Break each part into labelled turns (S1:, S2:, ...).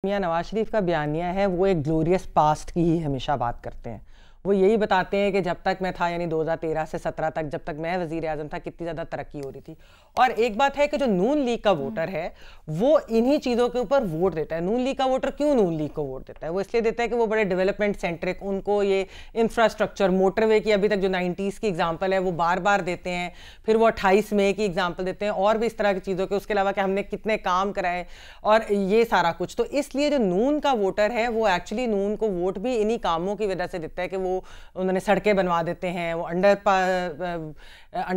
S1: मियां नवाज शरीफ का बयानिया है वो एक ग्लोरियस पास्ट की ही हमेशा बात करते हैं। वो यही बताते हैं कि जब तक मैं था यानी 2013 से 17 तक जब तक मैं वजीर आजम था कितनी ज़्यादा तरक्की हो रही थी। और एक बात है कि जो नून लीग का वोटर है वो इन्हीं चीज़ों के ऊपर वोट देता है। नून लीग का वोटर क्यों नून लीग को वोट देता है? वो इसलिए देता है कि वो बड़े डेवलपमेंट सेंट्रिक, उनको ये इंफ्रास्ट्रक्चर, मोटरवे की अभी तक जो 90s की एग्जाम्पल है वो बार बार देते हैं। फिर वो 28 मई की एग्जाम्पल देते हैं और भी इस तरह की चीज़ों के, उसके अलावा कि हमने कितने काम कराए और ये सारा कुछ। तो इसलिए जो नून का वोटर है वो एक्चुअली नून को वोट भी इन्हीं कामों की वजह से देता है कि वो उन्होंने सड़कें बनवा देते हैं, वो अंडर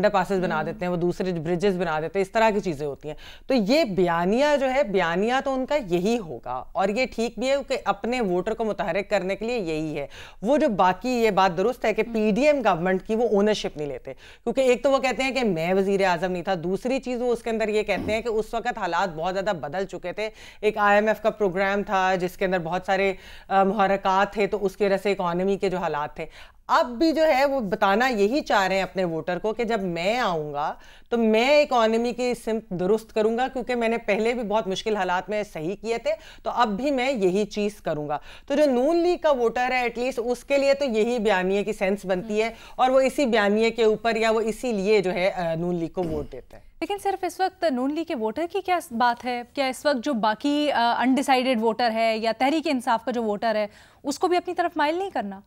S1: पासेस बना देते हैं, वो दूसरे ब्रिजेस बना देते हैं, इस तरह की चीज़ें होती हैं। तो ये बयानिया जो है, बयानिया तो उनका यही होगा और ये ठीक भी है कि अपने वोटर को मुतहरिक करने के लिए यही है। वो जो बाकी ये बात दुरुस्त है कि पीडीएम गवर्नमेंट की वो ओनरशिप नहीं लेते, क्योंकि एक तो वो कहते हैं कि मैं वजीर आजम नहीं था, दूसरी चीज़ वो उसके अंदर ये कहते हैं कि उस वक्त हालात बहुत ज़्यादा बदल चुके थे। एक IMF का प्रोग्राम था जिसके अंदर बहुत सारे मुहर्रकात थे, तो उसकी वजह से इकॉनमी के जो हालात थे। अब भी जो है वो बताना यही चाह रहे हैं अपने वोटर को कि जब मैं आऊँगा तो मैं इकॉनमी की सिमत दुरुस्त करूँगा, क्योंकि मैंने पहले भी बहुत मुश्किल हालात में सही किए थे, तो अब भी मैं यही चीज़ करूँगा। तो जो नून लीग का वोटर है एटलीस्ट उसके लिए तो यही बयानिए की सेंस बनती है और वो इसी बयानिए के ऊपर या वो इसीलिए जो है नून लीग को वोट देता है।
S2: लेकिन सिर्फ इस वक्त नून लीग के वोटर की क्या बात है? क्या इस वक्त जो बाकी अनडिसाइडेड वोटर है या तहरीक इंसाफ का जो वोटर है उसको भी अपनी तरफ माइल नहीं करना?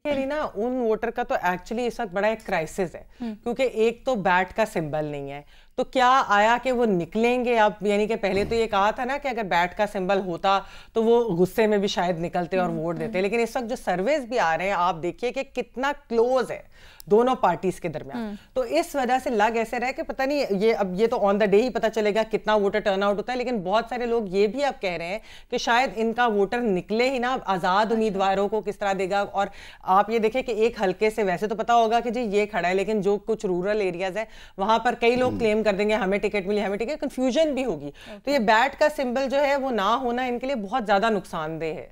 S1: ना उन वोटर का तो एक्चुअली इस वक्त बड़ा एक क्राइसिस है, क्योंकि एक तो बैट का सिंबल नहीं है। तो क्या आया कि वो निकलेंगे अब? यानी कि पहले तो ये कहा था ना कि अगर बैट का सिंबल होता तो वो गुस्से में भी शायद निकलते और वोट देते, लेकिन इस वक्त जो सर्वेस भी आ रहे हैं आप देखिए कि कितना क्लोज है दोनों पार्टीज के दरमियान। तो इस वजह से लग ऐसे रहा है कि पता नहीं ये अब ये तो ऑन द डे ही पता चलेगा कितना वोटर टर्नआउट होता है, लेकिन बहुत सारे लोग ये भी अब कह रहे हैं कि शायद इनका वोटर निकले ही ना, आज़ाद उम्मीदवारों को किस तरह देगा। और आप ये देखें कि एक हल्के से वैसे तो पता होगा कि जी ये खड़ा है, लेकिन जो कुछ रूरल एरियाज है वहां पर कई लोग क्लेम कर देंगे हमें टिकट मिली, हमें टिकट, कंफ्यूजन भी होगी। तो ये बैट का सिंबल जो है वो ना होना इनके लिए बहुत ज्यादा नुकसानदेह है।